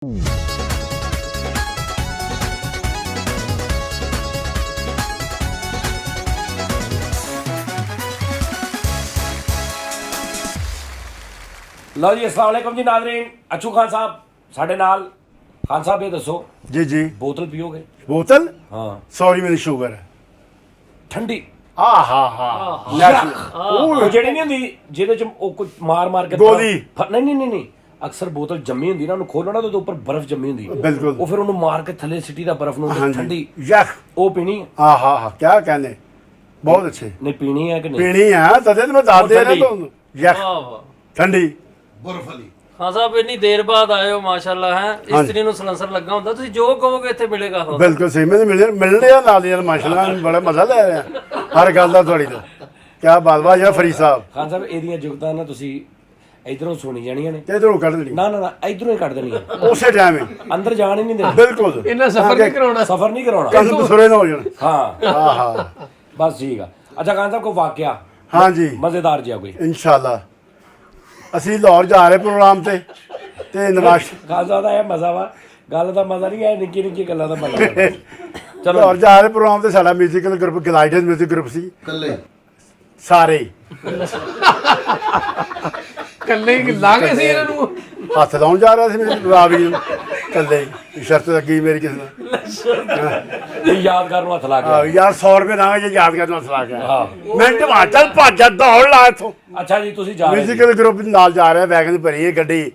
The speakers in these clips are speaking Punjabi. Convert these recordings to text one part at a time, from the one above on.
लो जी अस्सलाम वालेकुम जी नाज़रीन। अच्छू खान साहब साढ़े नाल। खान साहब ये दसो जी जी बोतल पियोगे? बोतल हाँ सॉरी मेरी शुगर है ठंडी ਉਹ ਜਿਹੜੀ ਨਹੀਂ ਹੁੰਦੀ ਜਿਹਦੇ ਚ ਉਹ ਕੋਈ ਮਾਰ ਕੇ ਗੋਲੀ। ਨਹੀਂ ਅਕਸਰ ਬੋਤਲ ਜੰਮੀ ਹੁੰਦੀ ਨਾ ਉਹਨੂੰ ਖੋਲਣਾ ਤਾਂ ਉਹਦੇ ਉੱਪਰ ਬਰਫ਼ ਜੰਮੀ ਹੁੰਦੀ ਬਿਲਕੁਲ। ਉਹ ਫਿਰ ਉਹਨੂੰ ਮਾਰ ਕੇ ਥੱਲੇ ਸਿੱਟੀ ਦਾ ਬਰਫ਼ ਨੂੰ ਤੇ ਠੰਡੀ ਯਖ ਉਹ ਪੀਣੀ क्या कहने बहुत अच्छे ਨਹੀਂ ਪੀਣੀ ਹੈ ਕਿ ਨਹੀਂ पीनी है तदे तो मैं दाद दे रहा हूं यख ठंडी ਬਰਫ ਵਾਲੀ। ਹਾਂ ਸਾਹਿਬ ਇੰਨੀ ਦੇਰ ਬਾਅਦ ਆਏ ਹੋ ਮਾਸ਼ਾਅੱਲਾ ਹੈ ਇਸਤਰੀ ਨੂੰ ਸਲੈਂਸਰ ਲੱਗਾ ਹੁੰਦਾ ਤੁਸੀਂ ਜੋ ਕਹੋਗੇ ਇੱਥੇ ਮਿਲੇਗਾ ਤੁਹਾਨੂੰ। बिल्कुल सही मैंने मिल लिया नाल यार माशाल्लाह बड़ा मजा ले रहे हैं हर गल दा थोड़ी तो क्या बात वाह या फरीद साहब ਖਾਨ ਸਾਹਿਬ ਇਹਦੀਆਂ ਜੁਗਤਾਂ ਨਾ ਤੁਸੀਂ ਇਧਰੋਂ ਸੁਣੀ ਜਾਣੀਆਂ ਨੇ ते इधरों कट दी ਨਾ ਇਧਰੋਂ ਹੀ ਕੱਢ ਦੇਣੀਆਂ उसे टाइम है ਅੰਦਰ ਜਾਣ ਹੀ ਨਹੀਂ ਦੇਣਾ बिल्कुल ਇਹਨਾਂ ਸਫਰ ਨਹੀਂ ਕਰਾਉਣਾ। ਸਫਰ ਨਹੀਂ ਕਰਾਉਣਾ कल दूसरे ना हो जाना ਹਾਂ हाँ ਬਸ ਠੀਕ ਆ। ਅੱਛਾ ਖਾਨ ਸਾਹਿਬ ਕੋਈ ਵਾਕਿਆ हाँ जी ਮਜ਼ੇਦਾਰ ਜਿਹਾ ਕੋਈ? इंशाल्लाह ਅਸੀਂ ਲਾਹੌਰ ਜਾ ਰਹੇ ਪ੍ਰੋਗਰਾਮ ਤੇ ਨਵਾਜ਼ ਖਾਨ ਸਾਹਿਬ ਦਾ ਇਹ ਮਜ਼ਾ ਵਾ ਗੱਲ ਦਾ ਮਜ਼ਾ ਨਹੀਂ ਹੈ ਨਿੱਕੀ ਨਿੱਕੀ ਗੱਲਾਂ ਦਾ ਮਜ਼ਾ ਵਾ। ਚਲੋ ਲਾਹੌਰ ਜਾ ਰਹੇ ਪ੍ਰੋਗਰਾਮ ਤੇ ਸਾਡਾ musical group glider music group ਸੀ ਕੱਲੇ ਸਾਰੇ ਹੀ। ਕੱਲੇ ਹੀ ਲਾ ਕੇ ਸੀ ਇਹਨਾਂ ਨੂੰ ਹੱਥ ਲਾਉਣ ਜਾ ਰਿਹਾ ਸੀ ਮੇਰੇ ਰਾਵੀ ਨੂੰ ਕੱਲੇ ਹੀ। ਸ਼ਰਤ ਲੱਗੀ ਮੇਰੀ ਕਿਸੇ ਨਾਲ ਇਹ ਯਾਦਗਾਰ ਨੂੰ ਹੱਥ ਲਾ ਹਾਂ, ਕੇ। ਯਾਰ 100 ਰੁਪਏ ਨਾ ਜੇ ਯਾਦ ਕਰਨਾ ਸਲਾ ਗਿਆ ਹਾਂ ਮਿੰਟ ਬਾਅਦ ਚੱਲ ਭੱਜ ਦੌੜ ਲਾ ਇੱਥੋਂ। ਅੱਛਾ ਜੀ ਤੁਸੀਂ ਜਾ ਰਹੇ ਸੀ। ਮਿਊਜ਼ੀਕਲ ਗਰੁੱਪ ਨਾਲ ਜਾ ਰਿਹਾ ਵੈਗਨ ਭਰੀ ਹੈ ਗੱਡੀ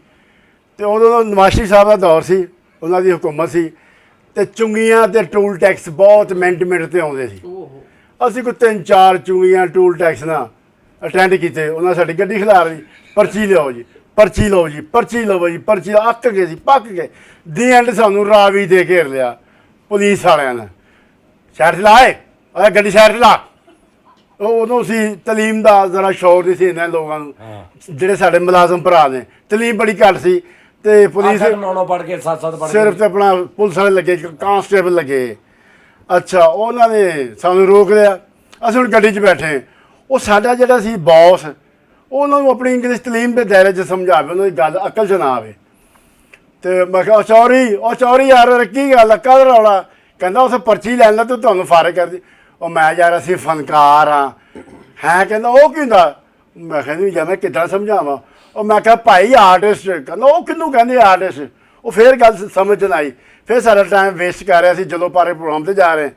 ਤੇ ਉਦੋਂ ਨਵਾਜ਼ੀ ਸਾਹਿਬ ਦਾ ਦੌਰ ਸੀ ਉਹਨਾਂ ਦੀ ਹੁਕੂਮਤ ਸੀ ਤੇ ਚੁੰਗੀਆਂ ਤੇ ਟੂਲ ਟੈਕਸ ਬਹੁਤ ਮਿੰਟ ਤੇ ਆਉਂਦੇ ਸੀ। ਅਸੀਂ ਕੋਈ 3-4 ਚੁੰਗੀਆਂ ਟੂਲ ਟੈਕਸ ਨਾਲ ਅਟੈਂਡ ਕੀਤੇ। ਉਹਨਾਂ ਸਾਡੀ ਗੱਡੀ ਖਿਲਾਰ ਦੀ ਪਰਚੀ ਲਿਆਓ ਜੀ ਪਰਚੀ ਲਓ ਜੀ ਪਰਚੀ ਲਓ ਜੀ ਪਰਚੀ ਅੱਕ ਗਏ ਸੀ ਪੱਕ ਗਏ ਦੀ ਐਂਡ ਸਾਨੂੰ ਰਾਵੀ ਦੇ ਘੇਰ ਲਿਆ ਪੁਲਿਸ ਵਾਲਿਆਂ ਨੇ। ਸ਼ਹਿਰ 'ਚ ਲਾਏ ਓਏ ਗੱਡੀ ਸ਼ਹਿਰ 'ਚ ਲਾ। ਉਹ ਉਦੋਂ ਸੀ ਤਲੀਮ ਦਾ ਜ਼ਰਾ ਸ਼ੌਰ ਨਹੀਂ ਸੀ ਇਹਨਾਂ ਲੋਕਾਂ ਨੂੰ ਜਿਹੜੇ ਸਾਡੇ ਮੁਲਾਜ਼ਮ ਭਰਾ ਨੇ ਤਲੀਮ ਬੜੀ ਘੱਟ ਸੀ ਤੇ ਪੁਲਿਸ 9 ਪੜ ਕੇ 7 ਪੜ ਕੇ ਸਿਰਫ ਤੇ ਆਪਣਾ ਪੁਲਿਸ ਵਾਲੇ ਲੱਗੇ ਕਾਂਸਟੇਬਲ ਲੱਗੇ। ਅੱਛਾ ਉਹਨਾਂ ਨੇ ਸਾਨੂੰ ਰੋਕ ਲਿਆ। ਅਸੀਂ ਹੁਣ ਗੱਡੀ 'ਚ ਬੈਠੇ। ਉਹ ਸਾਡਾ ਜਿਹੜਾ ਸੀ ਬੌਸ ਉਹਨਾਂ ਨੂੰ ਆਪਣੀ ਇੰਗਲਿਸ਼ ਤਲੀਮ ਦੇ ਦਾਇਰੇ 'ਚ ਸਮਝਾਵੇ ਉਹਨਾਂ ਦੀ ਗੱਲ ਅਕਲ 'ਚ ਨਾ ਆਵੇ। ਤੇ ਮੈਂ ਕਿਹਾ ਉਹ ਚੌਰੀ ਯਾਰ ਕੀ ਗੱਲ ਕਾਹਦਾ ਰੌਲਾ? ਕਹਿੰਦਾ ਉਸ ਪਰਚੀ ਲੈਣ ਲਾ ਤੂੰ ਤੁਹਾਨੂੰ ਫਾਰਗ ਕਰਦੀ। ਉਹ ਮੈਂ ਯਾਰ ਅਸੀਂ ਫਨਕਾਰ ਹਾਂ ਹੈ। ਕਹਿੰਦਾ ਉਹ ਕੀ ਹੁੰਦਾ? ਮੈਂ ਕਹਿੰਦੀ ਯਾਰ ਮੈਂ ਕਿੱਦਾਂ ਸਮਝਾਵਾਂ? ਉਹ ਮੈਂ ਕਿਹਾ ਭਾਈ ਆਰਟਿਸਟ। ਕਹਿੰਦਾ ਉਹ ਕਿਹਨੂੰ ਕਹਿੰਦੇ ਆਰਟਿਸਟ? ਉਹ ਫੇਰ ਗੱਲ ਸਮਝ ਨਾ ਆਈ। ਫਿਰ ਸਾਡਾ ਟਾਈਮ ਵੇਸਟ ਕਰ ਰਿਹਾ ਸੀ ਜਦੋਂ ਪਾਰੇ ਪ੍ਰੋਗਰਾਮ 'ਤੇ ਜਾ ਰਹੇ।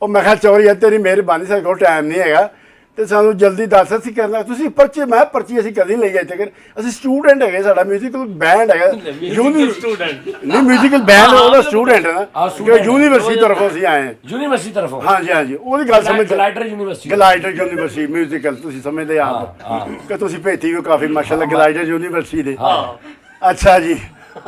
ਉਹ ਮੈਂ ਕਿਹਾ ਚੌਰੀ ਯਾਰ ਤੇਰੀ ਮਿਹਰਬਾਨੀ ਸਾਡੇ ਕੋਲ ਟਾਈਮ ਨਹੀਂ ਹੈਗਾ ਤੇ ਸਾਨੂੰ ਜਲਦੀ ਦੱਸ ਅਸੀਂ ਕਰਨਾ ਤੁਸੀਂ ਪਰਚੀ। ਮੈਂ ਪਰਚੀ ਅਸੀਂ ਕਦੀ ਲਈ ਇੱਥੇ ਕਰ ਅਸੀਂ ਸਟੂਡੈਂਟ ਹੈਗੇ ਸਾਡਾ ਮਿਊਜ਼ੀਕਲ ਬੈਂਡ ਹੈਗਾ ਸਟੂਡੈਂਟ ਨਹੀਂ ਮਿਊਜ਼ੀਕਲ ਬੈਂਡ ਉਹਦਾ ਸਟੂਡੈਂਟ ਹੈ ਨਾ ਕਿ ਯੂਨੀਵਰਸਿਟੀ ਤਰਫੋਂ ਅਸੀਂ ਆਏ ਹਾਂ। ਯੂਨੀਵਰਸਿਟੀ ਤਰਫੋਂ ਹਾਂਜੀ ਉਹਦੀ ਗੱਲ ਸਮਝ glider university glider university musical ਤੁਸੀਂ ਸਮਝਦੇ ਆਪ ਕਿ ਤੁਸੀਂ ਭੇਤੀ ਹੋ ਕਾਫੀ ਮਾਸ਼ਾਅੱਲਾ ਗਲਾਈਡਰ ਯੂਨੀਵਰਸਿਟੀ ਦੇ। ਅੱਛਾ ਜੀ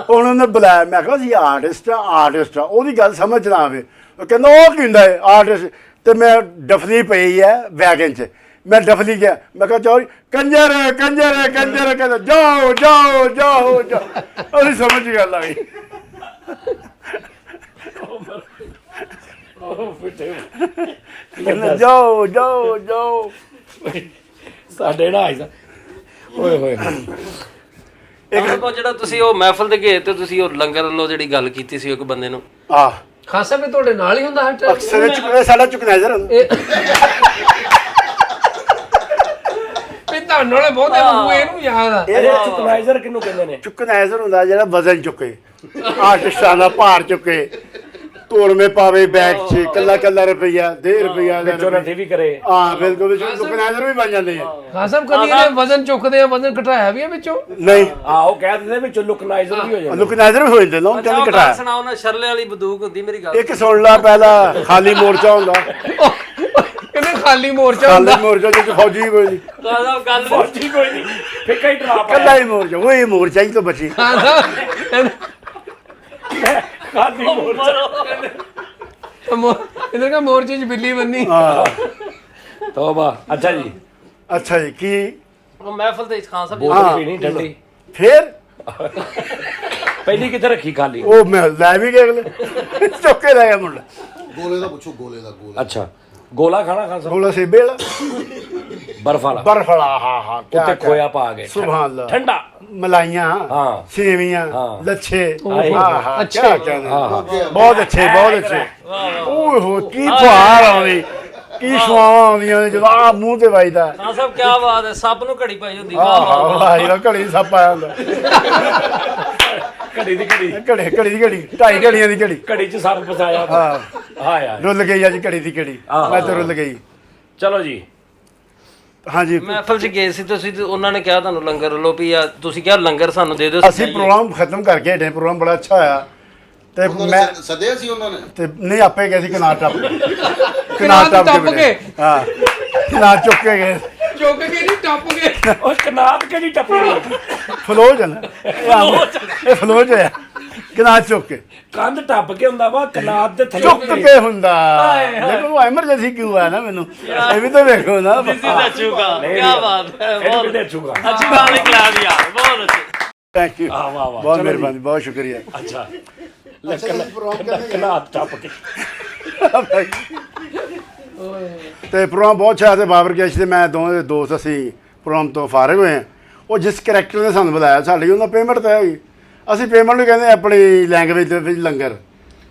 ਉਹਨਾਂ ਨੇ ਬੁਲਾਇਆ। ਮੈਂ ਕਿਹਾ ਸੀ ਆਰਟਿਸਟ ਆ ਉਹਦੀ ਗੱਲ ਸਮਝ ਨਾ ਆਵੇ। ਉਹ ਕਹਿੰਦਾ ਉਹ ਕੀ ਹੁੰਦਾ ਹੈ ਆਰਟਿਸਟ? ਤੇ ਮੈਂ ਡਫਲੀ ਪਈ ਹੈ ਵੈਗਨ 'ਚ ਮੈਂ ਡਫਲੀ ਗਿਆ। ਮੈਂ ਕਿਹਾ ਚੌਰੀ ਕੰਜਰ ਕਹਿੰਦਾ ਜਾਓ ਉਹਦੀ ਸਮਝ ਗੱਲ ਆ ਗਈ। ਕਹਿੰਦਾ ਜਾਓ ਸਾਡੇ ਨਾ ਆਈ ਓਏ ਇੱਕ ਕੋ ਜਿਹੜਾ ਤੁਸੀਂ ਉਹ ਮਹਿਫਲ ਦੇ ਘੇਰ ਤੇ ਤੁਸੀਂ ਉਹ ਲੰਗਰ ਵੱਲੋਂ ਜਿਹੜੀ ਗੱਲ ਕੀਤੀ ਸੀ ਇੱਕ ਬੰਦੇ ਨੂੰ ਆ ਖਾਨ ਸਾਹਿਬ ਤੁਹਾਡੇ ਨਾਲ ਹੀ ਹੁੰਦਾ ਹਰ ਅਕਸਰ ਚੁੱਕਣਾ ਸਾਡਾ ਚੁਕਨਾਈਜ਼ਰ ਤੁਹਾਨੂੰ ਵਾਲੇ ਬਹੁਤੇ ਨੂੰ ਇਹਨੂੰ ਯਾਦ ਆ। ਇਹ ਚੁਕਨਾਈਜ਼ਰ ਕਿਹਨੂੰ ਕਹਿੰਦੇ ਨੇ? ਚੁਕਨਾਈਜ਼ਰ ਹੁੰਦਾ ਜਿਹੜਾ ਵਜ਼ਨ ਚੁੱਕੇ ਆਰਟਿਸਟਾਂ ਦਾ ਭਾਰ ਚੁੱਕੇ ਤੋੜਵੇਂ ਪਾਵੇ ਬੈਗ 'ਚ ਕੱਲਾ ਰੁਪਈਆ 1.5 ਰੁਪਈਆ ਵਿੱਚੋਂ ਨੱਠੀ ਵੀ ਕਰੇ। ਹਾਂ ਬਿਲਕੁਲ ਚੁਕਨਾਈਜ਼ਰ ਵੀ ਬਣ ਜਾਂਦੇ ਆ। ਖਾਨ ਸਾਹਿਬ ਕਦੀ ਇਹਨੇ ਵਜ਼ਨ ਚੁੱਕਦੇ ਆ ਵਜ਼ਨ ਘਟਾਇਆ ਵੀ ਆ ਵਿੱਚੋਂ? ਨਹੀਂ ਉਹ ਕਹਿ ਦਿੰਦੇ ਵਿੱਚੋਂ ਲੁਕਨਾਈਜ਼ਰ ਵੀ ਹੋ ਜਾਂਦਾ। ਚੁਕਨਾਈਜ਼ਰ ਵੀ ਹੋ ਜਾਂਦੇ ਲੋਕ ਚੱਲ ਘਟਾਇਆ। ਸੁਣਾਓ ਨਾ ਸ਼ਰਲੇ ਵਾਲੀ ਬੰਦੂਕ ਹੁੰਦੀ ਮੇਰੀ ਗੱਲ ਇੱਕ ਸੁਣ ਲਾ ਪਹਿਲਾਂ ਖਾਲੀ ਮੋਰਚਾ ਹੁੰਦਾ ਕਹਿੰਦੇ ਖਾਲੀ ਮੋਰਚਾ ਖਾਲੀ ਹੁੰਦਾ। ਮੋਰਚਾ ਜਿੱਥੇ ਫੌਜੀ ਕੋਈ ਨਹੀਂ ਖਾਨ ਸਾਹਿਬ ਗੱਲ ਫੌਜੀ ਕੋਈ ਨਹੀਂ ਫਿੱਕਾ ਹੀ ਡਰਾ ਪਾਇਆ। ਕੱਲਾ ਹੀ ਮੋਰਚਾ ਉਹ ਮੋਰਚਾ ਹੀ ਤੋਂ ਬਚੀ। ਖਾਨ ਸਾਹਿਬ ਖਾਦੀ ਇਧਰ ਕਾ ਮੋਰਚੇ 'ਚ ਬਿੱਲੀ ਬੰਨੀ। ਹਾਂ ਤੋਬਾ। ਅੱਛਾ ਜੀ ਅੱਛਾ ਜੀ ਕੀ ਉਹ ਮਹਿਫਲ ਤੇ ਖਾਨ ਸਾਹਿਬ ਬੋਤਲ ਪੀਣੀ ਠੰਡੀ ਫਿਰ ਪਹਿਲੀ ਕਿੱਥੇ ਰੱਖੀ ਖਾਲੀ? ਉਹ ਮੈਂ ਲੈ ਵੀ ਗਏ ਅਗਲੇ ਚੁੱਕ ਕੇ ਲੈ ਗਿਆ ਮੁੰਡਾ। ਗੋਲੇ ਦਾ ਪੁੱਛੋ ਗੋਲੇ ਦਾ ਅੱਛਾ ਗੋਲਾ ਖਾਣਾ ਖਾਨ ਸਾਹਿਬ ਗੋਲਾ ਸੇਬੇ ਵਾਲਾ ਬਰਫ ਵਾਲਾ ਬਰਫ ਵਾਲਾ, ਹਾਂ ਉੱਤੇ ਖੋਇਆ ਪਾ ਕੇ ਸੁਭਾਨ ਅੱਲਾਹ, ਠੰਡਾ ਮਲਾਈਆਂ, ਹਾਂ। ਸੇਵੀਆਂ, ਹਾਂ। ਲੱਛੇ, ਆਹੀ। ਅੱਛੇ ਕਹਿੰਦੇ, ਹਾਂ। ਬਹੁਤ ਅੱਛੇ, ਬਹੁਤ ਅੱਛੇ। ਓਏ ਹੋ ਕੀ ਫੁਹਾਰ ਆਉਂਦੀ, ਕੀ ਸੁਆਵਾਂ ਆਉਂਦੀਆਂ ਨੇ ਜਦੋਂ ਆ ਮੂੰਹ ਤੇ ਵੱਜਦਾ। ਖਾਨ ਸਾਹਿਬ ਕੀ ਬਾਤ ਹੈ, ਸੱਪ ਨੂੰ ਘੜੀ ਪਾਈ ਹੁੰਦੀ। ਆਹ ਵਾਹ ਇਹਦਾ ਘੜੀ ਸੱਪ ਆਇਆ ਹੁੰਦਾ, ਘੜੀ ਦੀ ਘੜੀ ਘੜੀ ਦੀ ਘੜੀ, 2.5 ਘੜੀਆਂ ਦੀ ਘੜੀ। ਘੜੀ ਚ ਸੱਪ ਫਸਾਇਆ। ਹਾਂ ਹਾਂ ਯਾਰ ਰੁੱਲ ਗਈ ਅੱਜ ਘੜੀ ਦੀ ਘੜੀ, ਮੈਂ ਤਾਂ ਰੁੱਲ ਗਈ। ਚਲੋ ਜੀ ਹਾਂਜੀ ਮਹਿਫਲ 'ਚ ਗਏ ਸੀ ਤੁਸੀਂ ਤੇ ਉਹਨਾਂ ਨੇ ਕਿਹਾ ਤੁਹਾਨੂੰ ਲੰਗਰ ਵੱਲੋਂ ਵੀ ਆ ਤੁਸੀਂ ਕਿਹਾ ਲੰਗਰ ਸਾਨੂੰ ਦੇ ਦਿਓ। ਅਸੀਂ ਪ੍ਰੋਗਰਾਮ ਖਤਮ ਕਰਕੇ ਹਟੇ, ਪ੍ਰੋਗਰਾਮ ਬੜਾ ਅੱਛਾ ਹੋਇਆ ਤੇ ਮੈਂ ਸੱਦਿਆ ਸੀ ਉਹਨਾਂ ਨੇ ਤੇ ਨਹੀਂ ਆਪੇ ਗਏ ਸੀ ਕਿਨਾਰ ਟੱਪ ਕੇ, ਕਿਨਾਰ ਟੱਪ ਮਿਲੇ। ਕੇ? ਹਾਂ ਕਿਨਾਰ ਚੁੱਕ ਕੇ ਗਏ, ਚੁੱਕ ਕੇ ਨਹੀਂ ਟੱਪ ਕੇ। ਉਹ ਕਨਾਤ ਕਿਹੜੀ ਟੱਪੀ ਫਲੋ ਚ ਨਾ ਇਹ ਫਲੋ ਚ ਹੋਇਆ, ਕਿਨਾਰ ਚੁੱਕ ਕੇ, ਕੰਧ ਟੱਪ ਕੇ ਹੁੰਦਾ ਵਾ ਕਨਾਤ ਦੇ ਥੱਲੇ ਚੁੱਕ ਕੇ ਹੁੰਦਾ। ਲੇਕਿਨ ਉਹ ਐਮਰਜੈਂਸੀ ਕਿਉਂ ਆ ਨਾ, ਮੈਨੂੰ ਇਹ ਵੀ ਤਾਂ ਵੇਖੋ ਨਾ। ਅੱਛੂਗਾ ਕੀ ਬਾਤ ਹੈ, ਬਹੁਤ ਵਧੀਆ ਚੁਗਾ ਅੱਛੀ ਗੱਲ ਨਿਕਲਾ ਦੀ ਯਾਰ, ਬਹੁਤ ਅੱਛੀ। ਥੈਂਕ ਯੂ, ਵਾਹ ਵਾਹ ਬਹੁਤ ਚਲੋ ਮਿਹਰਬਾਨੀ, ਬਹੁਤ ਸ਼ੁਕਰੀਆ। ਅੱਛਾ ਕਨਾਤ ਟੱਪ ਕੇ ਤੇ ਪ੍ਰੋਗਰਾਮ ਬਹੁਤ ਅੱਛਾ ਤੇ ਬਾਬਰ ਗੈਸ਼ ਤੇ ਮੈਂ ਦੋਵੇਂ ਦੋਸਤ ਅਸੀਂ ਪ੍ਰੋਗਰਾਮ ਤੋਂ ਫਾਰਗ ਹੋਏ ਹਾਂ। ਉਹ ਜਿਸ ਕਰੈਕਟਰ ਨੇ ਸਾਨੂੰ ਬੁਲਾਇਆ ਸਾਡੀ ਉਹਨਾਂ ਪੇਮੈਂਟ ਤਾਂ ਹੈਗੀ, ਅਸੀਂ ਪੇਮੈਂਟ ਨੂੰ ਕਹਿੰਦੇ ਆਪਣੀ ਲੈਂਗੁਏਜ ਦੇ ਵਿੱਚ ਲੰਗਰ,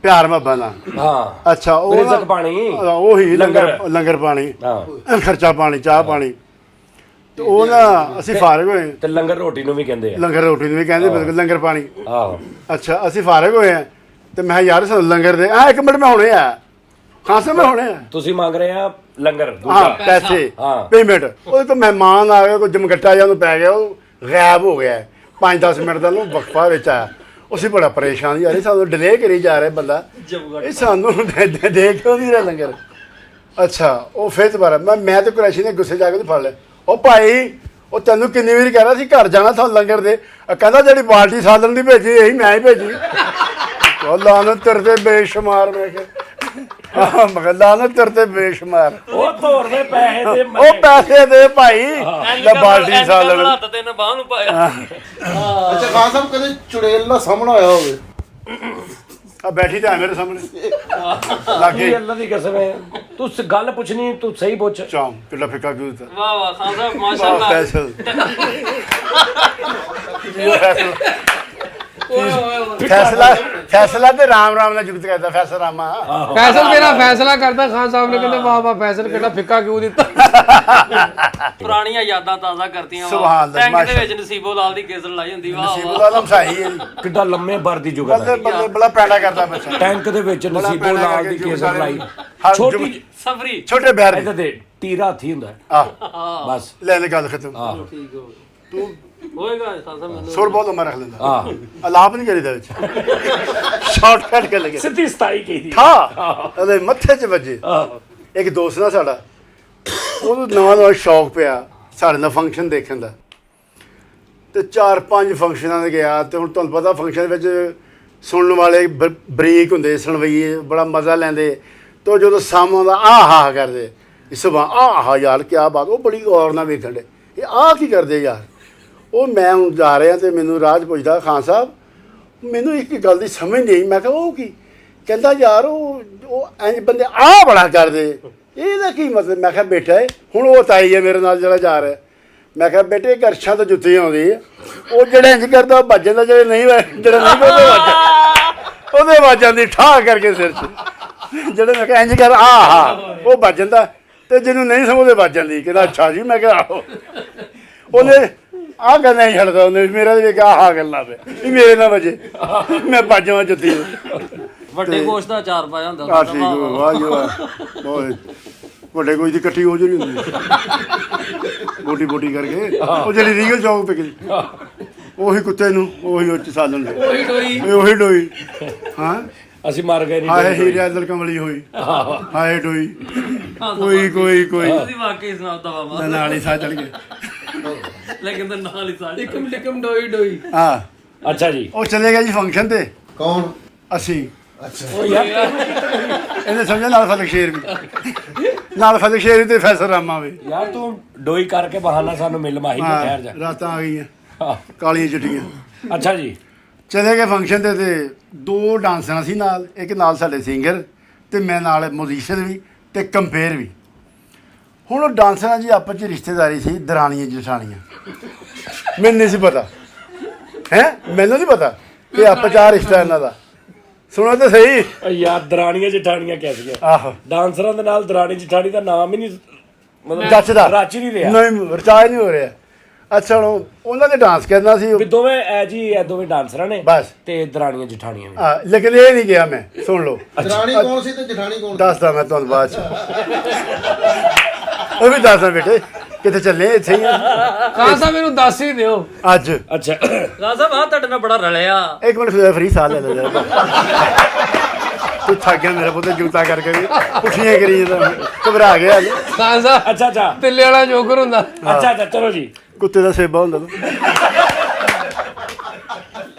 ਪਿਆਰ ਮੁਹੱਬਤ ਨਾਲ। ਹਾਂ ਅੱਛਾ ਉਹ ਰਿਜ਼ਕ ਪਾਣੀ, ਉਹੀ ਲੰਗਰ ਪਾਣੀ, ਹਾਂ ਖਰਚਾ ਪਾਣੀ, ਚਾਹ ਪਾਣੀ। ਤੇ ਉਹ ਨਾ ਅਸੀਂ ਫਾਰਗ ਹੋਏ, ਤੇ ਲੰਗਰ ਰੋਟੀ ਨੂੰ ਵੀ ਕਹਿੰਦੇ ਆ। ਲੰਗਰ ਰੋਟੀ ਨੂੰ ਵੀ ਕਹਿੰਦੇ, ਬਿਲਕੁਲ ਲੰਗਰ ਪਾਣੀ। ਆਹੋ ਅੱਛਾ ਅਸੀਂ ਫਾਰਗ ਹੋਏ ਆ ਤੇ ਮੈਂ ਕਿਹਾ ਯਾਰ ਸਾਨੂੰ ਲੰਗਰ ਦੇ ਇੱਕ ਮਿੰਟ ਮੈਂ ਹੁਣੇ ਆ ਖਾਸਾ, ਮੈਂ ਹੁਣੇ ਆ। ਤੁਸੀਂ ਮੰਗ ਰਹੇ ਆ ਲੰਗਰ ਹਾਂ ਦੂਜਾ ਪੈਸੇ, ਹਾਂ। ਪੇਮੈਂਟ। ਉਹਦੇ ਤੋਂ ਮਹਿਮਾਨ ਆ ਗਏ, ਕੋਈ ਜਮਗੱਟਾ ਜਿਹਾ ਉਹਨੂੰ ਪੈ ਗਿਆ, ਉਹ ਗਾਇਬ ਹੋ ਗਿਆ 5-10 ਮਿੰਟ ਦਾ ਉਹਨੂੰ ਵਕਫਾ ਵਿੱਚ ਆਇਆ। ਅਸੀਂ ਬੜਾ ਪਰੇਸ਼ਾਨ ਯਾਰ, ਇਹ ਸਾਨੂੰ ਡਿਲੇ ਕਰੀ ਜਾ ਰਿਹਾ ਬੰਦਾ, ਇਹ ਸਾਨੂੰ ਦੇਖ ਕਿਉਂ ਨਹੀਂ ਰਿਹਾ ਲੰਗਰ। ਅੱਛਾ ਉਹ ਫਿਰ ਦੁਬਾਰਾ ਮੈਂ ਤੇ ਕੁਰੈਸ਼ੀ ਨੇ ਗੁੱਸੇ ਜਾ ਕੇ ਫੜ ਲਿਆ, ਉਹ ਭਾਈ ਉਹ ਤੈਨੂੰ ਕਿੰਨੀ ਵਾਰੀ ਕਹਿ ਰਿਹਾ ਸੀ ਘਰ ਜਾਣਾ ਤੁਹਾਨੂੰ ਲੰਗਰ ਦੇ, ਕਹਿੰਦਾ ਜਿਹੜੀ ਬਾਲਟੀ ਸਾਲਣ ਦੀ ਭੇਜੀ ਇਹੀ ਮੈਂ ਹੀ ਭੇਜੀ। ਉਹ ਲਾਨਤ ਤੇਰੇ ਤੇ ਬੇਸ਼ੁਮਾਰ, ਮੈਂ ਕਿਹਾ ਮਗਰ ਲਾਨਤ ਤੇਰੇ ਤੇ ਬੇਸ਼ੁਮਾਰ। ਉਹ ਤੋਰ ਦੇ ਪੈਸੇ ਦੇ ਉਹ ਪੈਸੇ ਦੇ ਭਾਈ, ਲੈ ਬਾਲਟੀ ਸਾਲਣ। ਹੱਥ ਤੇ ਨਾ ਬਾਹ ਨੂੰ ਪਾਇਆ। ਅੱਛਾ ਖਾਨ ਸਾਹਿਬ ਕਦੇ ਚੁੜੇਲ ਦਾ ਸਾਹਮਣਾ ਹੋਇਆ ਹੋਵੇ? ਆ ਬੈਠੀ ਤਾਂ ਹੈ ਮੇਰੇ ਸਾਹਮਣੇ ਲਾਗੇ। ਕੀ ਅੱਲਾ ਦੀ ਕਸਮ ਹੈ, ਤੂੰ ਗੱਲ ਪੁੱਛਣੀ ਤੂੰ ਸਹੀ ਪੁੱਛ। ਚਾਮ ਕਿੱਡਾ ਫਿੱਕਾ ਕਿਉਂ ਦਿੱਤਾ, ਵਾਹ ਵਾਹ ਖਾਨ ਸਾਹਿਬ ਵਾਹ ਮਾਸ਼ਾਅੱਲਾ। ਫੈਸਲ ਫੈਸਲਾ ਤੇ ਰਾਮ ਨਾਲ ਜੁਗਤ ਕਰਦਾ, ਫੈਸਲ ਰਾਮਾ। ਫੈਸਲ ਤੇਰਾ ਫੈਸਲਾ ਕਰਦਾ ਖਾਨ ਸਾਹਿਬ ਨੇ, ਕਹਿੰਦੇ ਵਾਹ ਵਾਹ ਫੈਸਲ ਕਿਹੜਾ ਫਿੱਕਾ ਕਿਉਂ ਦਿੱਤਾ। ਪੁਰਾਣੀਆਂ ਯਾਦਾਂ ਤਾਜ਼ਾ ਕਰਤੀਆਂ। ਸੁਭਾਨ ਅੱਲਾਹ, ਟੈਂਕ ਦੇ ਵਿੱਚ ਨਸੀਬੋ ਲਾਲ ਦੀ ਕੇਸਰ ਲਾਈ ਹੁੰਦੀ। ਵਾਹ ਨਸੀਬ ਦਾ ਆਲਮ ਸਾਹੀ ਹੈ ਜੀ, ਕਿੱਡਾ ਲੰਮੇ ਬਰ ਦੀ ਜੁਗਤ ਬੱਲੇ ਹੈ। ਬੱਲੇ ਬੜਾ ਪੈੜਾ ਕਰਦਾ ਬੱਚਾ। ਟੈਂਕ ਦੇ ਵਿੱਚ ਨਸੀਬੋ ਲਾਲ ਦੀ ਕੇਸਰ ਲਾਈ, ਹਾਂ, ਛੋਟੀ ਸਫਰੀ ਛੋਟੇ ਬੈਰ ਇਹਦੇ ਤੇ ਟੀਰਾ ਹੱਥੀ ਹੁੰਦਾ ਆ ਬਸ। ਲੈ ਲੈ ਗੱਲ ਖਤਮ। ਠੀਕ ਹੋ ਤੂੰ ਹੋਏਗਾ ਖਾਨ ਸਾਹਿਬ ਮੈਨੂੰ ਸੁਰ ਬਹੁਤ ਲੰਮਾ ਰੱਖ ਲੈਂਦਾ, ਆਹ ਅਲਾਪ ਨਹੀਂ ਕਰੀਦਾ ਵਿੱਚ, ਸ਼ਾਰਟਕਟ ਕਰ ਲਗੇ ਸਿੱਧੀ 27 ਕਹੀ ਦੀ। ਠਾ ਉਹਦੇ ਮੱਥੇ 'ਚ ਵੱਜੇ। ਇੱਕ ਦੋਸਤ ਨਾ ਸਾਡਾ, ਉਹਨੂੰ ਨਵਾਂ ਸ਼ੌਕ ਪਿਆ ਸਾਡੇ ਨਾਲ ਫੰਕਸ਼ਨ ਦੇਖਣ ਦਾ, ਤੇ 4-5 ਫੰਕਸ਼ਨਾਂ 'ਤੇ ਗਿਆ। ਤੇ ਹੁਣ ਤੁਹਾਨੂੰ ਪਤਾ ਫੰਕਸ਼ਨ ਵਿੱਚ ਸੁਣਨ ਵਾਲੇ ਬਰੀਕ ਹੁੰਦੇ, ਸੁਣਵਈਏ ਬੜਾ ਮਜ਼ਾ ਲੈਂਦੇ। ਤੇ ਜਦੋਂ ਸਾਹਮਣੇ ਦਾ ਆਹ ਕਰਦੇ ਸੁਬਾ, ਆਹ ਯਾਰ ਕੀ ਬਾਤ, ਉਹ ਬੜੀ ਗੌਰ ਨਾਲ ਵੇਖਣ ਦੇ, ਇਹ ਆਹ ਕੀ ਕਰਦੇ ਯਾਰ। ਉਹ ਮੈਂ ਹੁਣ ਜਾ ਰਿਹਾ ਤੇ ਮੈਨੂੰ ਰਾਜ ਪੁੱਛਦਾ, ਖਾਨ ਸਾਹਿਬ ਮੈਨੂੰ ਇੱਕ ਗੱਲ ਦੀ ਸਮਝ ਨਹੀਂ ਆਈ। ਮੈਂ ਕਿਹਾ ਉਹ ਕੀ? ਕਹਿੰਦਾ ਯਾਰ ਉਹ ਇੰਜ ਬੰਦੇ ਆਹ ਬੜਾ ਕਰਦੇ, ਇਹਦਾ ਕੀ ਮਤਲਬ? ਮੈਂ ਕਿਹਾ ਬੇਟਾ ਹੁਣ ਉਹ ਤਾਈ ਹੈ ਮੇਰੇ ਨਾਲ ਜਿਹੜਾ ਜਾ ਰਿਹਾ। ਮੈਂ ਕਿਹਾ ਬੇਟੇ ਗਰਸ਼ਾਂ ਤੋਂ ਜੁੱਤੀ ਆਉਂਦੀ ਆ, ਉਹ ਜਿਹੜਾ ਇੰਜ ਕਰਦਾ ਉਹ ਵੱਜ ਜਾਂਦਾ, ਜਿਹੜਾ ਨਹੀਂ ਕਰਦੇ ਉਹਦੇ ਵੱਜ ਜਾਂਦੀ ਠਾਹ ਕਰਕੇ ਸਿਰ 'ਚ। ਜਿਹੜੇ ਮੈਂ ਕਿਹਾ ਇੰਜ ਕਰ ਆਹ ਉਹ ਵੱਜ ਜਾਂਦਾ, ਤੇ ਜਿਹਨੂੰ ਨਹੀਂ ਸਮਝਦੇ ਵੱਜ ਜਾਂਦੀ। ਕਹਿੰਦਾ ਅੱਛਾ ਜੀ। ਮੈਂ ਕਿਹਾ ਆਹੋ। ਉਹਨੇ ਆਹ ਗੱਲ ਨਹੀਂ ਛੱਡਦਾ, ਉਹਨੇ ਮੇਰਾ ਵੀ ਕਿਹਾ ਆਹ ਗੱਲਾਂ ਪਏ ਵੀ ਮੇਰੇ ਨਾਲ ਵਜੇ, ਮੈਂ ਭੱਜਾਂ ਜੁੱਤੀ। ਵੱਡੇ ਗੋਸ਼ਤ ਦਾ ਅਚਾਰ ਪਾਇਆ ਹੁੰਦਾ। ਆ ਠੀਕ ਵਾਹ ਜੀ ਵਾਹ, ਬਹੁਤ ਵੱਡੇ ਕੋਈ ਦੀ ਇਕੱਠੀ ਹੋ ਜਿਹੜੀ ਹੁੰਦੀ ਬੋਟੀ ਕਰਕੇ, ਉਹ ਜਿਹੜੀ ਰੀਅਲ ਚੌਕ ਪਿਕਦੀ, ਉਹੀ ਕੁੱਤੇ ਨੂੰ ਉਹੀ ਉੱਚ ਸਾਲਣ ਦੇ, ਉਹੀ ਡੋਈ। ਹਾਂ ਅਸੀਂ ਮਰ ਗਏ ਹਾਏ ਨਹੀਂ। ਹੀਰਿਆ ਦਿਲ ਕਮਲੀ ਹੋਈ, ਹਾਏ ਡੋਈ ਕੋਈ ਤੁਸੀਂ ਵਾਕਈ ਸੁਣਾਉਂਦਾ ਬਾਬਾ ਨਾਲ ਹੀ ਸਾਹ ਚੜ ਗਏ। ਲੇਕਿਨ ਤਾਂ ਨਾਲ ਹੀ ਸਾਡੀ ਲਿਕਮ ਡੋਈ ਡੋਈ। ਹਾਂ ਅੱਛਾ ਜੀ। ਉਹ ਚਲੇ ਗਿਆ ਜੀ ਫੰਕਸ਼ਨ ਤੇ, ਕੌਣ? ਅਸੀਂ ਅੱਛਾ ਉਹ ਯਾਰ ਇਹਨੇ ਸਮਝਿਆ ਨਾਲ ਫਲਕ ਸ਼ੇਰ ਵੀ, ਨਾਲ ਫਲਕ ਸ਼ੇਰ ਵੀ ਤੇ ਫੈਸਲ ਰਾਮਾ ਵੀ। ਯਾਰ ਤੂੰ ਡੋਈ ਕਰਕੇ ਬਹਾਨਾ ਸਾਨੂੰ ਮਿਲ ਮਾਹੀ ਤੇ ਠਹਿਰ ਜਾ। ਰਾਤਾਂ ਆ ਗਈਆਂ ਹਾਂ। ਕਾਲੀਆਂ ਚਿੱਟੀਆਂ। ਅੱਛਾ ਜੀ। ਚਲੇ ਗਏ ਫੰਕਸ਼ਨ ਤੇ 2 ਡਾਂਸਰਾਂ ਸੀ ਨਾਲ, ਇੱਕ ਨਾਲ ਸਾਡੇ ਸਿੰਗਰ ਤੇ ਮੈਂ ਨਾਲ ਮਿਊਜ਼ੀਸ਼ੀਅਨ ਵੀ, ਤੇ ਕੰਪੇਅਰ ਵੀ। ਹੁਣ ਉਹ ਡਾਂਸਰਾਂ ਜੀ ਆਪਸ 'ਚ ਰਿਸ਼ਤੇਦਾਰੀ ਸੀ, ਦਰਾਣੀਆਂ ਜਠਾਣੀਆਂ। ਮੈਨੂੰ ਨਹੀਂ ਸੀ ਪਤਾ ਮੈਨੂੰ ਨਹੀਂ ਪਤਾ ਕਿ ਆਪਸ 'ਚ ਆਹ ਰਿਸ਼ਤਾ ਇਹਨਾਂ ਦਾ। ਸੁਣੋ ਤਾਂ ਸਹੀ। ਯਾਰ ਦਰਾਣੀਆਂ ਜਠਾਣੀਆਂ ਕੈਸੀਆਂ ਆਹੋ ਡਾਂਸਰਾਂ ਦੇ ਨਾਲ ਦਰਾਣੀ ਜਠਾਣੀ ਦਾ ਨਾਮ ਹੀ ਨਹੀਂ ਮਤਲਬ ਜੱਚਦਾ ਰਾਚੀ ਨਹੀਂ ਰਿਹਾ ਨਹੀਂ, ਰਚਾਅ ਨਹੀਂ ਹੋ ਰਿਹਾ। ਅੱਛਾ ਹੁਣ ਉਹਨਾਂ ਨੇ ਡਾਂਸ ਕਰਨਾ ਸੀ ਵੀ ਦੋਵੇਂ ਐ ਜੀ ਇਹ ਦੋਵੇਂ ਡਾਂਸਰਾਂ ਨੇ ਬਸ। ਤੇ ਦਰਾਣੀਆਂ ਜਠਾਣੀਆਂ ਨੇ। ਲੇਕਿਨ ਇਹ ਨਹੀਂ ਗਿਆ ਮੈਂ। ਸੁਣ ਲਓ ਦਰਾਣੀ ਕੌਣ ਸੀ ਤੇ ਜਠਾਣੀ ਕੌਣ ਸੀ? ਦੱਸਦਾ ਮੈਂ ਤੁਹਾਨੂੰ ਬਾਅਦ 'ਚ। ਉਹ ਵੀ ਦੱਸਦਾ ਬੇਟੇ ਕਿੱਥੇ ਚੱਲੇ ਇੱਥੇ ਹੀ ਆ। ਖਾਨ ਸਾਹਿਬ ਮੈਨੂੰ ਦੱਸ ਹੀ ਦਿਓ। ਅੱਜ ਅੱਛਾ ਖਾਨ ਸਾਹਿਬ ਆ ਤੁਹਾਡੇ ਨਾਲ ਬੜਾ ਰਲਿਆ। ਇੱਕ ਮਿੰਟ ਫਰੀ ਸਾਹ ਲੈ ਲੈ ਤੂੰ ਥੱਕ ਗਿਆ ਮੇਰਾ ਪੁੱਤ ਜੂਤਾ ਕਰਕੇ ਵੀ ਪੁੱਠੀਆਂ ਕਰੀ ਜਾਂਦਾ ਘਬਰਾ ਗਿਆ ਅੱਜ। ਖਾਨ ਸਾਹਿਬ ਅੱਛਾ ਅੱਛਾ ਤਿੱਲੇ ਵਾਲਾ ਜੋਕਰ ਹੁੰਦਾ। ਅੱਛਾ ਚਲੋ ਜੀ ਕੁੱਤੇ ਦਾ ਸੇਬਾ ਹੁੰਦਾ ਤੂੰ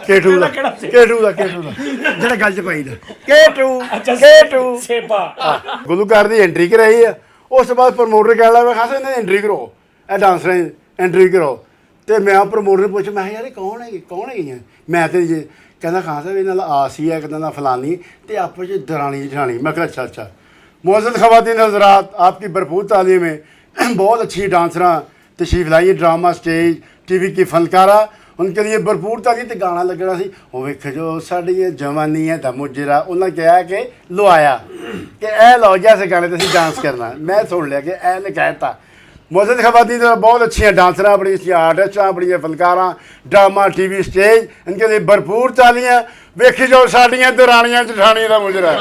ਕੇਟੂ ਦਾ ਕਿਹੜਾ ਸੇਬ? ਕੇਟੂ ਦਾ ਜਿਹੜਾ ਗੱਲ 'ਚ ਪਾਈਦਾ ਕੇਟੂ ਅੱਛਾ ਕੇਟੂ। ਸੇਪਾ ਗੁਲੂਕਾਰ ਦੀ ਐਂਟਰੀ ਕਰਾਈ ਆ। ਉਸ ਤੋਂ ਬਾਅਦ ਪ੍ਰਮੋਟਰ ਕਹਿ ਲਾ ਮੈਂ ਖਾਸ ਇਹਨਾਂ ਦੀ ਐਂਟਰੀ ਕਰੋ, ਇਹ ਡਾਂਸਰਾਂ ਦੀ ਐਂਟਰੀ ਕਰੋ। ਤੇ ਮੈਂ ਪ੍ਰਮੋਟਰ ਨੂੰ ਪੁੱਛ ਮੈਂ ਯਾਰ ਇਹ ਕੌਣ ਹੈਗੀਆਂ ਮੈਂ ਤੇ ਜੇ ਕਹਿੰਦਾ ਖਾਨ ਸਾਹਿਬ ਇਹਨਾਂ ਦਾ ਆਸੀ ਹੈ ਕਹਿੰਦਾ ਫਲਾਨੀ ਤੇ ਆਪਸ 'ਚ ਦਰਾਣੀ ਜਠਾਣੀ। मैं कहा अच्छा मुअज़्ज़ज़ ख़वातीन हज़रात आपकी भरपूर तालीम है बहुत अच्छी डांसरा तशरीफ लाई ड्रामा स्टेज टीवी की फनकारा उनके लिए भरपूर तालीम। तो गाना लगना सी वो वेख जो साड़ी जवानी है दा मुजरा उन्हें कहा कि लुआया कि ए लो जैसे गाने तो डांस करना। मैं सुन लिया कि ए ने कहता मुअज़्ज़ज़ ख़वातीन बहुत अच्छी डांसर बड़ी अच्छी आर्टिस्ट बड़ी फनकारा ड्रामा टीवी स्टेज इनके लिए भरपूर तालियां। वेखी जाओ साड़ियाँ दरानियां जठानियां दा मुजरा।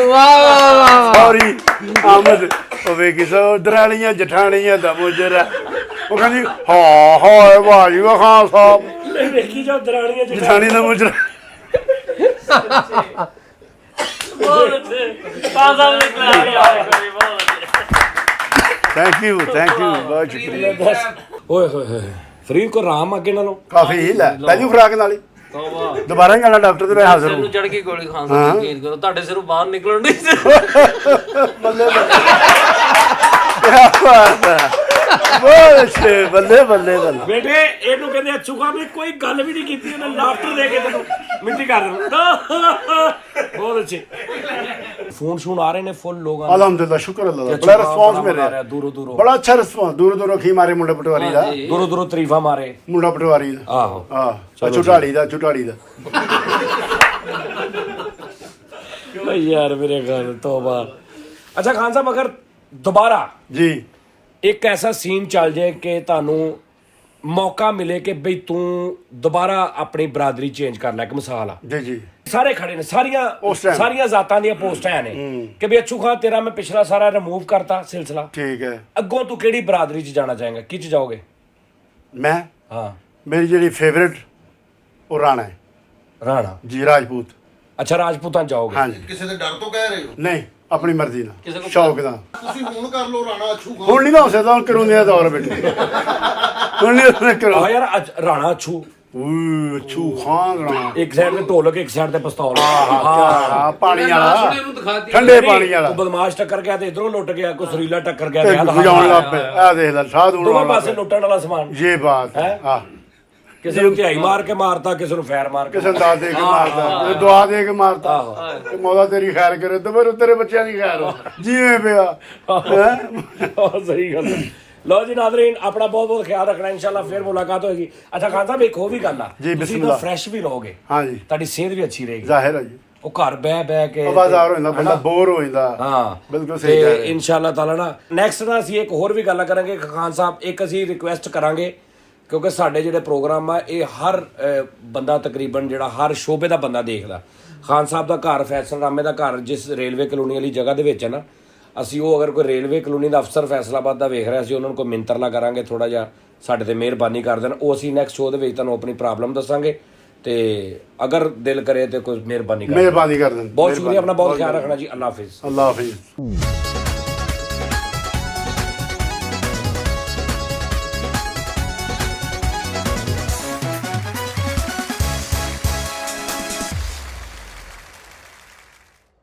वाह वाह वाह सॉरी आमद ਉਹ ਵੇਖੀ ਸੋ ਦਰਾਣੀਆਂ ਜਠਾਣੀਆਂ ਦਾ ਮੁਜਰਾ। ਉਹ ਕਹਿੰਦੀ ਹਾਂ ਵਾਹ ਜੀ ਵਾਹ ਖਾਨ ਸਾਹਿਬ ਵੇਖੀ ਜਾਓ ਦਰਾਣੀਆਂ ਜਠਾਣੀ ਦਾ ਮੁਜਰਾ। ਬਹੁਤ ਅੱਛੇ ਖਾਨ ਸਾਹਿਬ ਨੇ ਕਲਾਸ ਬਹੁਤ ਅੱਛੇ। ਥੈਂਕ ਯੂ ਬਹੁਤ ਸ਼ੁਕਰੀਆ। ਓਏ ਹੋਏ ਹੋਏ ਫਰੀਦ ਕੋ ਰਾਮ ਅੱਗੇ ਨਾਲੋਂ ਕਾਫੀ ਹੀ ਲੈ ਪਹਿਲੀ ਖੁਰਾਕ ਨਾਲ ਹੀ ਤੋਬਾ ਦੁਬਾਰਾ ਹੀ ਜਾਣਾ ਡਾਕਟਰ ਤੇ ਹਾਜ਼ਰ ਸਿਰ ਹੂੰ। ਨੂੰ ਚੜ ਗਈ ਗੋਲੀ। ਖਾਨ ਸਾਹਿਬ ਯਕੀਨ ਕਰੋ ਤੁਹਾਡੇ ਸਿਰੋਂ ਬਾਹਰ ਨਿਕਲਣ ਦੀ ਬੱਲੇ ਬਹੁਤ ਅੱਛੇ ਬੱਲੇ ਬੱਲੇ ਬੱਲੇ। ਬੇਟੇ ਇਹਨੂੰ ਕਹਿੰਦੇ ਅੱਛੂ ਖਾਨ ਨੇ ਕੋਈ ਗੱਲ ਵੀ ਨਹੀਂ ਕੀਤੀ ਉਹਨੇ ਲਾਫਟਰ ਦੇ ਕੇ ਤੈਨੂੰ ਮਿੱਟੀ ਕਰ ਦੇਣਾ। ਬਹੁਤ ਅੱਛੇ ਫੋਨ ਸ਼ੂਨ ਆ ਰਹੇ ਨੇ ਫੁੱਲ ਲੋਕਾਂ ਅਲਹਮਦੁਲਿਲਾ ਸ਼ੁਕਰ ਅੱਲਾਹ ਦਾ ਬੜਾ ਰਿਸਪੌਂਸ ਮਿਲ ਰਿਹਾ। ਦੂਰੋਂ ਦੂਰੋਂ ਬੜਾ ਅੱਛਾ ਰਿਸਪੌਂਸ ਦੂਰੋਂ ਖੀ ਮਾਰੇ ਮੁੰਡੇ ਪਟਵਾਰੀ ਦਾ ਦੂਰੋਂ ਦੂਰੋਂ ਤਾਰੀਫਾਂ ਮਾਰੇ ਮੁੰਡਾ ਪਟਵਾਰੀ ਦਾ ਆਹੋ ਆਹ ਝੁਟਾੜੀ ਦਾ ਯਾਰ ਮੇਰੇ ਘਰ ਤੋਬਾ। ਅੱਛਾ ਖਾਨ ਸਾਹਿਬ ਅਗਰ ਦੁਬਾਰਾ ਜੀ ਇੱਕ ਐਸਾ ਸੀਨ ਚੱਲ ਜਾਏ ਕਿ ਤੁਹਾਨੂੰ ਮੌਕਾ ਮਿਲੇ ਕਿ ਬਈ ਤੂੰ ਦੁਬਾਰਾ ਆਪਣੀ ਬਰਾਦਰੀ ਚੇਂਜ ਕਰ ਲੈ, ਇੱਕ ਮਿਸਾਲ ਆ ਜੀ ਸਾਰੇ ਖੜੇ ਨੇ ਸਾਰੀਆਂ ਜ਼ਾਤਾਂ ਦੀਆਂ ਪੋਸਟਾਂ ਨੇ ਕਿ ਬਈ ਅੱਛੂ ਖਾਨ ਤੇਰਾ ਮੈਂ ਪਿਛਲਾ ਸਾਰਾ ਰਿਮੂਵ ਕਰਤਾ ਸਿਲਸਿਲਾ, ਠੀਕ ਹੈ। ਅੱਗੋਂ ਤੂੰ ਕਿਹੜੀ ਬਰਾਦਰੀ 'ਚ ਜਾਣਾ ਚਾਹੇਂਗਾ, ਕਿਹ 'ਚ ਜਾਓਗੇ? ਮੈਂ ਹਾਂ ਮੇਰੀ ਜਿਹੜੀ ਫੇਵਰੇਟ ਉਹ ਰਾਣਾ ਹੈ ਰਾਣਾ ਜੀ, ਰਾਜਪੂਤ। ਅੱਛਾ ਰਾਜਪੂਤਾਂ 'ਚ ਜਾਓਗੇ? ਹਾਂਜੀ ਕਿਸੇ ਦੇ ਡਰ ਤੋਂ ਕਹਿ ਰਹੇ ਹੋ? ਨਹੀਂ ਆਪਣੀ ਮਰਜ਼ੀ ਨਾਲ ਸ਼ੌਕ ਨਾਲ। ਤੁਸੀਂ ਹੁਣ ਕਰ ਲਓ ਰਾਣਾ ਅੱਛੂ ਖਾਨ। ਹੁਣ ਨਹੀਂ ਨਾ ਹੋ ਸਕਦਾ, ਹੁਣ ਕਰੂੰਦੇ ਆ ਦੌਰ ਬੇਟੇ ਹੁਣ ਨਹੀਂ ਕਰੋ। ਆ ਯਾਰ ਰਾਣਾ ਅੱਛੂ ਅੱਛੂ ਖਾਨ ਰਾਣਾ ਇੱਕ ਸਾਈਡ ਤੇ ਢੋਲਕ ਇੱਕ ਸਾਈਡ ਤੇ ਪਿਸਤੌਲ। ਹਾਂ ਪਾਣੀ ਵਾਲਾ ਸੁਣੇ ਨੂੰ ਦਿਖਾਤੀ ਠੰਡੇ ਪਾਣੀ ਵਾਲਾ ਕੋਈ ਬਦਮਾਸ਼ ਟੱਕਰ ਗਿਆ ਤੇ ਇਧਰੋਂ ਲੁੱਟ ਗਿਆ, ਕੋਈ ਸੁਰੀਲਾ ਟੱਕਰ ਗਿਆ ਤੇ ਤੇ ਵਜਾਉਣ ਲੱਗ ਪਏ। ਆ ਦੇਖ ਲੈ ਸਾਧ ਦੋਵੇਂ ਹੁਣ ਪਾਸੇ ਲੁੱਟਣ ਵਾਲਾ ਸਮਾਨ। ਇਹ ਬਾਤ ਹੈ। ਆ ਕਿਸੇ ਨੂੰ ਧਿਆਈ ਮਾਰ ਕੇ ਮਾਰਤਾ, ਕਿਸੇ ਨੂੰ ਫੈਰ ਮਾਰ ਕੇ ਕਿਸੇ ਨੂੰ ਦਾਦ ਦੇ ਕੇ ਮਾਰਦਾ, ਕਿਸੇ ਦੁਆ ਦੇ ਕੇ ਮਾਰਤਾ ਕਿ ਮੌਲਾ ਤੇਰੀ ਖੈਰ ਕਰੇ ਤੇ ਫਿਰ ਤੇਰੇ ਬੱਚਿਆਂ ਦੀ ਖੈਰ ਹੋ ਜਿਵੇਂ ਪਿਆ ਹੈਂ। ਸਹੀ ਗੱਲ ਹੈ। ਲਓ ਜੀ ਨਾਜ਼ਰੀਨ, ਆਪਣਾ ਬਹੁਤ ਬਹੁਤ ਖਿਆਲ ਰੱਖਣਾ, ਇਨਸ਼ਾਅੱਲਾ ਫਿਰ ਮੁਲਾਕਾਤ ਹੋਏਗੀ। ਅੱਛਾ ਖਾਨ ਸਾਹਿਬ ਇੱਕ ਹੋਰ ਵੀ ਗੱਲ ਆ, ਜੀ, ਤੁਸੀਂ ਬਿਸਮਿਲ੍ਲਾ। ਤਾਂ ਫਰੈਸ਼ ਵੀ ਰਹੋਗੇ, ਹਾਂਜੀ ਤੁਹਾਡੀ ਸਿਹਤ ਵੀ ਅੱਛੀ ਰਹੇਗੀ। ਜ਼ਾਹਿਰ ਹੈ ਜੀ, ਉਹ ਘਰ ਬਹਿ ਕੇ ਆਵਾਜ਼ਾਰ ਹੋ ਜਾਂਦਾ ਬੰਦਾ, ਬੋਰ ਹੋ ਜਾਂਦਾ। ਹਾਂ ਬਿਲਕੁਲ ਸਹੀ ਕਹਿ ਰਹੇ। ਤੇ ਇਨਸ਼ਾਅੱਲਾ ਤਾਲਾ ਨਾ ਨੈਕਸਟ ਨਾ ਅਸੀਂ ਇੱਕ ਹੋਰ ਵੀ ਗੱਲ ਕਰਾਂਗੇ। ਖਾਨ ਸਾਹਿਬ ਇੱਕ ਅਸੀਂ ਰਿਕੁਐਸਟ ਕਰਾਂਗੇ, ਕਿਉਂਕਿ ਸਾਡੇ ਜਿਹੜੇ ਪ੍ਰੋਗਰਾਮ ਆ ਇਹ ਹਰ ਬੰਦਾ ਤਕਰੀਬਨ ਜਿਹੜਾ ਹਰ ਸ਼ੋਬੇ ਦਾ ਬੰਦਾ ਦੇਖਦਾ। ਖਾਨ ਸਾਹਿਬ ਦਾ ਘਰ ਫੈਸਲਾਨਾਮੇ ਦਾ ਘਰ ਜਿਸ ਰੇਲਵੇ ਕਲੋਨੀ ਵਾਲੀ ਜਗ੍ਹਾ ਦੇ ਵਿੱਚ ਹੈ ਨਾ, ਅਸੀਂ ਉਹ ਅਗਰ ਕੋਈ ਰੇਲਵੇ ਕਲੋਨੀ ਦਾ ਅਫਸਰ ਫੈਸਲਾਬਾਦ ਦਾ ਵੇਖ ਰਿਹਾ ਸੀ, ਉਹਨਾਂ ਨੂੰ ਕੋਈ ਮਿੰਤਰਲਾ ਕਰਾਂਗੇ ਥੋੜਾ ਜਿਹਾ ਸਾਡੇ ਤੇ ਮਿਹਰਬਾਨੀ ਕਰ ਦੇਣ। ਉਹ ਅਸੀਂ ਨੈਕਸਟ ਸ਼ੋਅ ਦੇ ਵਿੱਚ ਤੁਹਾਨੂੰ ਆਪਣੀ ਪ੍ਰੋਬਲਮ ਦੱਸਾਂਗੇ ਤੇ ਅਗਰ ਦਿਲ ਕਰੇ ਤੇ ਕੋਈ ਮਿਹਰਬਾਨੀ ਕਰ ਮਿਹਰਬਾਨੀ ਕਰ ਦੇਣ। ਬਹੁਤ ਸ਼ੁਕਰੀਆ, ਆਪਣਾ ਬਹੁਤ ਖਿਆਲ ਰੱਖਣਾ ਜੀ। ਅੱਲਾ ਹਾਫਿਜ਼। ਅੱਲਾ ਹਾਫਿਜ਼।